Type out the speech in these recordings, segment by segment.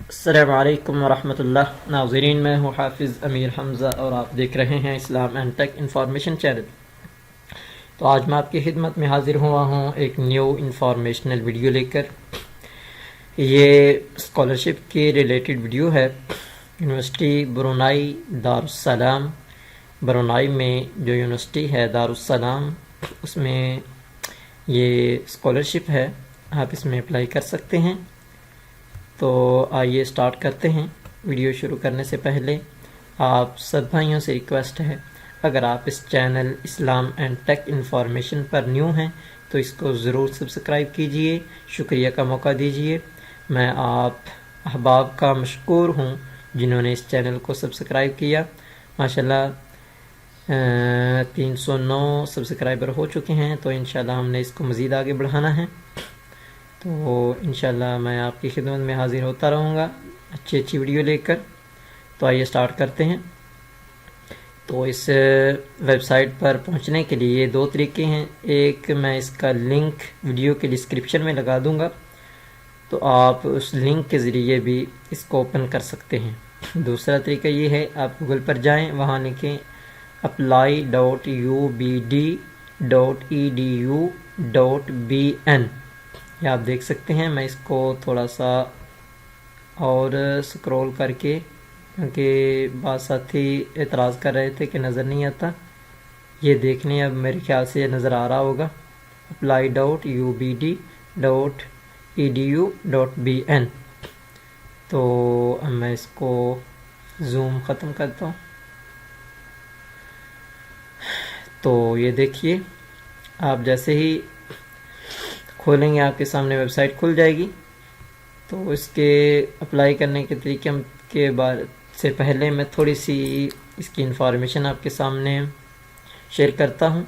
السلام علیکم ورحمۃ اللہ ناظرین، میں ہوں حافظ امیر حمزہ اور آپ دیکھ رہے ہیں اسلام اینڈ ٹیک انفارمیشن چینل۔ تو آج میں آپ کی خدمت میں حاضر ہوا ہوں ایک نیو انفارمیشنل ویڈیو لے کر۔ یہ اسکالرشپ کے ریلیٹڈ ویڈیو ہے۔ یونیورسٹی برونائی دارالسلام، برونائی میں جو یونیورسٹی ہے دارالسلام، اس میں یہ اسکالرشپ ہے، آپ اس میں اپلائی کر سکتے ہیں۔ تو آئیے سٹارٹ کرتے ہیں۔ ویڈیو شروع کرنے سے پہلے آپ سب بھائیوں سے ریکویسٹ ہے، اگر آپ اس channel Islam and tech information پر نیو ہیں تو اس کو ضرور سبسکرائب کیجئے، شکریہ کا موقع دیجئے۔ میں آپ احباب کا مشکور ہوں جنہوں نے اس چینل کو سبسکرائب کیا۔ ماشاءاللہ 309 سبسکرائبر ہو چکے ہیں، تو انشاءاللہ ہم نے اس کو مزید آگے بڑھانا ہے۔ تو انشاءاللہ میں آپ کی خدمت میں حاضر ہوتا رہوں گا اچھی ویڈیو لے کر۔ تو آئیے سٹارٹ کرتے ہیں۔ تو اس ویب سائٹ پر پہنچنے کے لیے دو طریقے ہیں۔ ایک میں اس کا لنک ویڈیو کے ڈسکرپشن میں لگا دوں گا، تو آپ اس لنک کے ذریعے بھی اس کو اوپن کر سکتے ہیں۔ دوسرا طریقہ یہ ہے، آپ گوگل پر جائیں، وہاں لکھیں apply.ubd.edu.bn۔ یہ آپ دیکھ سکتے ہیں۔ میں اس کو تھوڑا سا اور سکرول کر کے، کیونکہ بعض ساتھی اعتراض کر رہے تھے کہ نظر نہیں آتا، یہ دیکھنے اب میرے خیال سے یہ نظر آ رہا ہوگا، apply.ubd.edu.bn۔ تو اب میں اس کو زوم ختم کرتا ہوں۔ تو یہ دیکھیے، آپ جیسے ہی کھولیں گے آپ کے سامنے ویب سائٹ کھل جائے گی۔ تو اس کے اپلائی کرنے کے طریقے کے بارے سے پہلے میں تھوڑی سی اس کی انفارمیشن آپ کے سامنے شیئر کرتا ہوں۔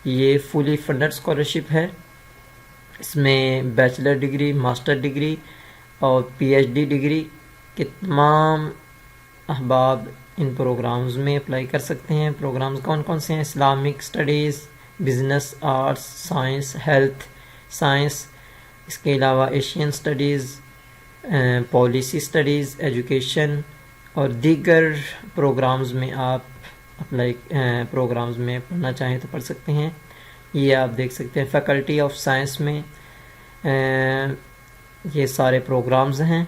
یہ فلی فنڈڈ اسکالرشپ ہے۔ اس میں بیچلر ڈگری، ماسٹر ڈگری اور پی ایچ ڈی ڈگری کے تمام احباب ان پروگرامز میں اپلائی کر سکتے ہیں۔ پروگرامز کون کون سے ہیں؟ Islamic studies, business, arts, science, health science, اس کے علاوہ Asian studies, policy studies, education اور دیگر پروگرامز میں آپ اپلائی پروگرامز میں پڑھنا چاہیں تو پڑھ سکتے ہیں۔ یہ آپ دیکھ سکتے ہیں فیکلٹی آف سائنس میں یہ سارے پروگرامز ہیں۔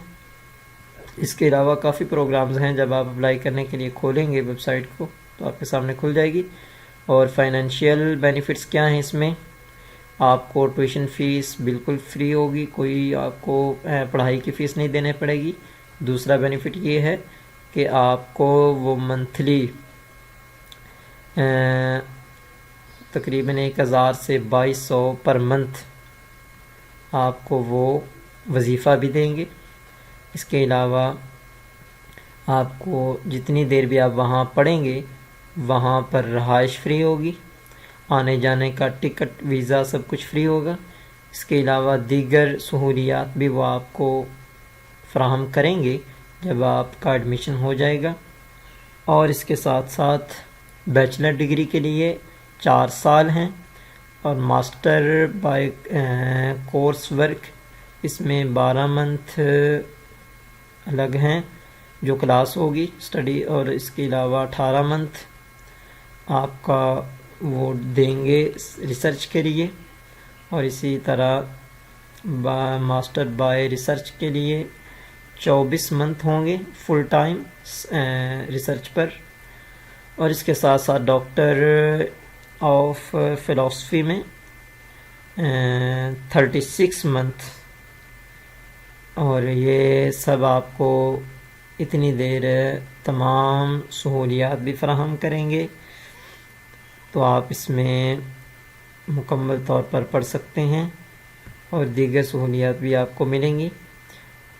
اس کے علاوہ کافی پروگرامز ہیں۔ جب آپ اپلائی کرنے کے لیے کھولیں گے ویب سائٹ کو تو آپ کے سامنے کھل جائے گی۔ اور فائنینشیل بینیفٹس کیا ہیں اس میں؟ آپ کو ٹیوشن فیس بالکل فری ہوگی، کوئی آپ کو پڑھائی کی فیس نہیں دینے پڑے گی۔ دوسرا بینیفٹ یہ ہے کہ آپ کو وہ منتھلی تقریباً 1000 سے 2200 پر منتھ آپ کو وہ وظیفہ بھی دیں گے۔ اس کے علاوہ آپ کو جتنی دیر بھی آپ وہاں پڑھیں گے وہاں پر رہائش فری ہوگی، آنے جانے کا ٹکٹ، ویزا سب کچھ فری ہوگا۔ اس کے علاوہ دیگر سہولیات بھی وہ آپ کو فراہم کریں گے جب آپ کا ایڈمیشن ہو جائے گا۔ اور اس کے ساتھ ساتھ بیچلر ڈگری کے لیے 4 سال ہیں، اور ماسٹر بائی کورس ورک اس میں 12 منتھ الگ ہیں جو کلاس ہوگی اسٹڈی، اور اس کے علاوہ 18 منتھ آپ کا وہ دیں گے ریسرچ کے لیے۔ اور اسی طرح ماسٹر بائی ریسرچ کے لیے 24 منتھ ہوں گے فل ٹائم ریسرچ پر۔ اور اس کے ساتھ ساتھ ڈاکٹر آف فلاسفی میں 36 منتھ۔ اور یہ سب آپ کو اتنی دیر تمام سہولیات بھی فراہم کریں گے، تو آپ اس میں مکمل طور پر پڑھ سکتے ہیں اور دیگر سہولیات بھی آپ کو ملیں گی۔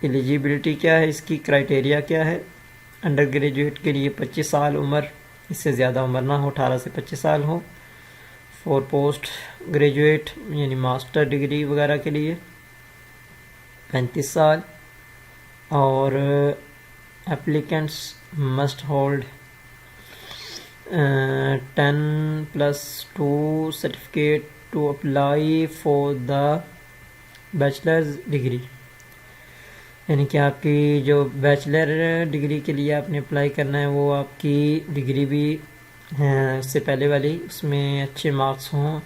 ایلیجیبلٹی کیا ہے اس کی؟ کرائٹیریا کیا ہے؟ انڈر گریجویٹ کے لیے 25 سال عمر، اس سے زیادہ عمر نہ ہو، 18 سے 25 سال ہو۔ فور پوسٹ گریجویٹ یعنی ماسٹر ڈگری وغیرہ کے لیے 35 سال۔ اور applicants must hold 10+2 certificate to apply for the bachelor's degree۔ یعنی کہ آپ کی جو بیچلر ڈگری کے لیے آپ نے اپلائی کرنا ہے وہ آپ کی ڈگری بھی اس سے پہلے والی اس میں اچھے مارکس ہوں،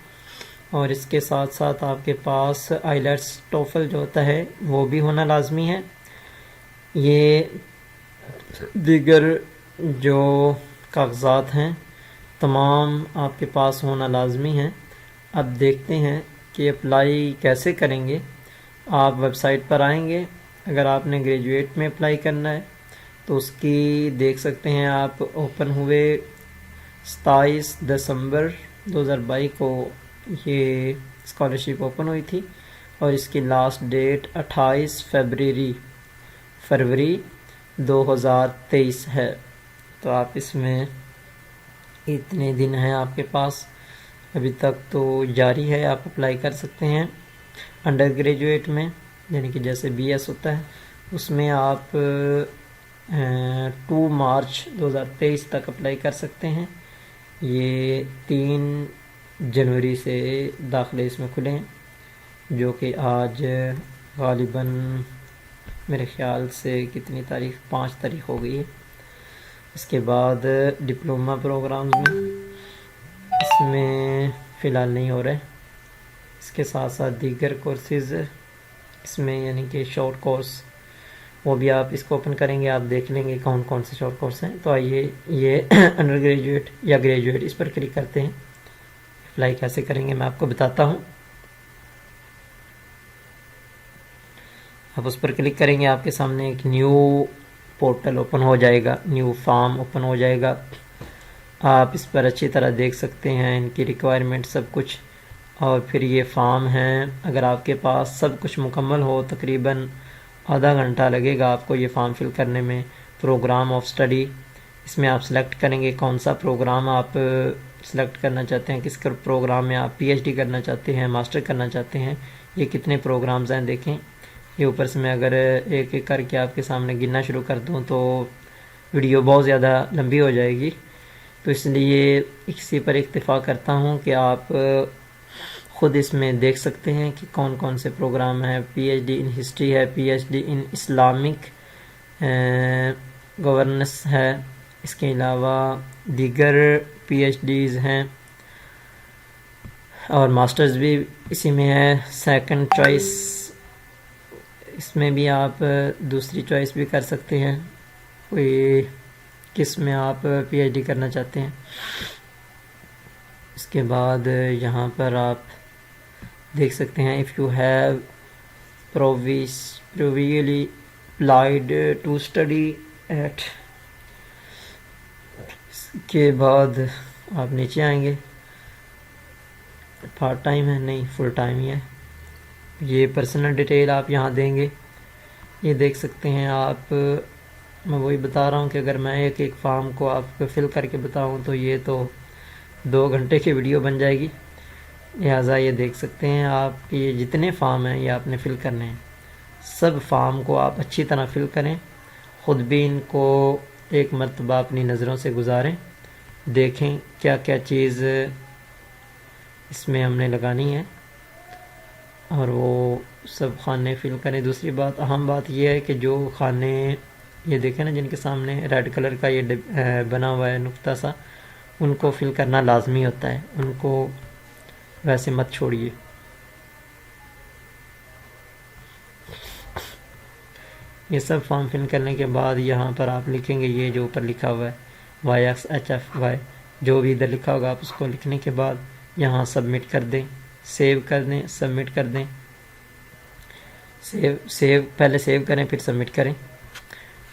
اور اس کے ساتھ ساتھ آپ کے پاس آئیلیٹس ٹوفل جو ہوتا ہے وہ بھی ہونا لازمی ہے۔ یہ دیگر جو کاغذات ہیں تمام آپ کے پاس ہونا لازمی ہیں۔ اب دیکھتے ہیں کہ اپلائی کیسے کریں گے۔ آپ ویب سائٹ پر آئیں گے، اگر آپ نے گریجویٹ میں اپلائی کرنا ہے تو اس کی دیکھ سکتے ہیں آپ، اوپن ہوئے 27 دسمبر 2022 کو یہ اسکالرشپ اوپن ہوئی تھی، اور اس کی لاسٹ ڈیٹ 28 فروری 2023 ہے۔ تو آپ اس میں اتنے دن ہیں آپ کے پاس، ابھی تک تو جاری ہے، آپ اپلائی کر سکتے ہیں۔ انڈر گریجویٹ میں یعنی کہ جیسے بی ایس ہوتا ہے اس میں آپ 2 مارچ 2023 تک اپلائی کر سکتے ہیں۔ یہ 3 جنوری سے داخلے اس میں کھلے ہیں، جو کہ آج غالباً میرے خیال سے کتنی تاریخ 5 تاریخ ہو گئی ہے۔ اس کے بعد ڈپلومہ پروگرامز میں اس میں فی الحال نہیں ہو رہے۔ اس کے ساتھ ساتھ دیگر کورسز اس میں یعنی کہ شارٹ کورس وہ بھی آپ اس کو اوپن کریں گے، آپ دیکھ لیں گے کون کون سے شارٹ کورس ہیں۔ تو آئیے یہ انڈر گریجویٹ یا گریجویٹ اس پر کلک کرتے ہیں۔ اپلائی کیسے کریں گے میں آپ کو بتاتا ہوں۔ آپ اس پر کلک کریں گے، آپ کے سامنے ایک نیو پورٹل اوپن ہو جائے گا، نیو فارم اوپن ہو جائے گا۔ آپ اس پر اچھی طرح دیکھ سکتے ہیں ان کی ریکوائرمنٹ سب کچھ، اور پھر یہ فارم ہیں۔ اگر آپ کے پاس سب کچھ مکمل ہو تقریباً آدھا گھنٹہ لگے گا آپ کو یہ فارم فل کرنے میں۔ پروگرام آف اسٹڈی اس میں آپ سلیکٹ کریں گے کون سا پروگرام آپ سلیکٹ کرنا چاہتے ہیں، کس پروگرام میں آپ پی ایچ ڈی کرنا چاہتے ہیں، ماسٹر کرنا چاہتے ہیں۔ یہ کتنے پروگرامز ہیں دیکھیں، یہ اوپر سے میں اگر ایک ایک کر کے آپ کے سامنے گننا شروع کر دوں تو ویڈیو بہت زیادہ لمبی ہو جائے گی، تو اس لیے اسی پر اکتفا کرتا ہوں کہ آپ خود اس میں دیکھ سکتے ہیں کہ کون کون سے پروگرام ہیں۔ P H D in history ہے، P H D in Islamic governance ہے، اس کے علاوہ دیگر پی ایچ ڈیز ہیں، اور ماسٹرز بھی اسی میں ہے۔ سیکنڈ چوائس اس میں بھی آپ دوسری چوائس بھی کر سکتے ہیں، کوئی کس میں آپ پی ایچ ڈی کرنا چاہتے ہیں۔ اس کے بعد یہاں پر آپ دیکھ سکتے ہیں if you have previously applied to study at، اس کے بعد آپ نیچے آئیں گے، پارٹ ٹائم ہے نہیں فل ٹائم ہی ہے۔ یہ پرسنل ڈیٹیل آپ یہاں دیں گے، یہ دیکھ سکتے ہیں آپ۔ میں وہی بتا رہا ہوں کہ اگر میں ایک ایک فارم کو آپ کو فل کر کے بتاؤں تو یہ تو 2 گھنٹے کی ویڈیو بن جائے گی، لہٰذا یہ دیکھ سکتے ہیں آپ کہ یہ جتنے فارم ہیں یہ آپ نے فل کرنے ہیں۔ سب فارم کو آپ اچھی طرح فل کریں، خود بھی ان کو ایک مرتبہ اپنی نظروں سے گزاریں، دیکھیں کیا کیا چیز اس میں ہم نے لگانی ہے، اور وہ سب خانے فل کریں۔ دوسری بات، اہم بات یہ ہے کہ جو خانے یہ دیکھیں نا جن کے سامنے ریڈ کلر کا یہ بنا ہوا ہے نقطہ سا، ان کو فل کرنا لازمی ہوتا ہے، ان کو ویسے مت چھوڑیے۔ یہ سب فارم فل کرنے کے بعد یہاں پر آپ لکھیں گے یہ جو اوپر لکھا ہوا ہے YXHFY، جو بھی ادھر لکھا ہوگا آپ اس کو لکھنے کے بعد یہاں سبمٹ کر دیں، سیو کر دیں، سبمٹ کر دیں۔ پہلے سیو کریں پھر سبمٹ کریں،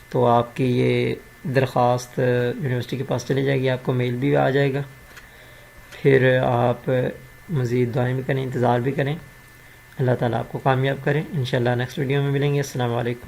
تو آپ کی یہ درخواست یونیورسٹی کے پاس چلی جائے گی، آپ کو میل بھی آ جائے گا۔ پھر آپ مزید دعائیں بھی کریں، انتظار بھی کریں۔ اللہ تعالیٰ آپ کو کامیاب کریں۔ انشاءاللہ نیکسٹ ویڈیو میں ملیں گے۔ السلام علیکم۔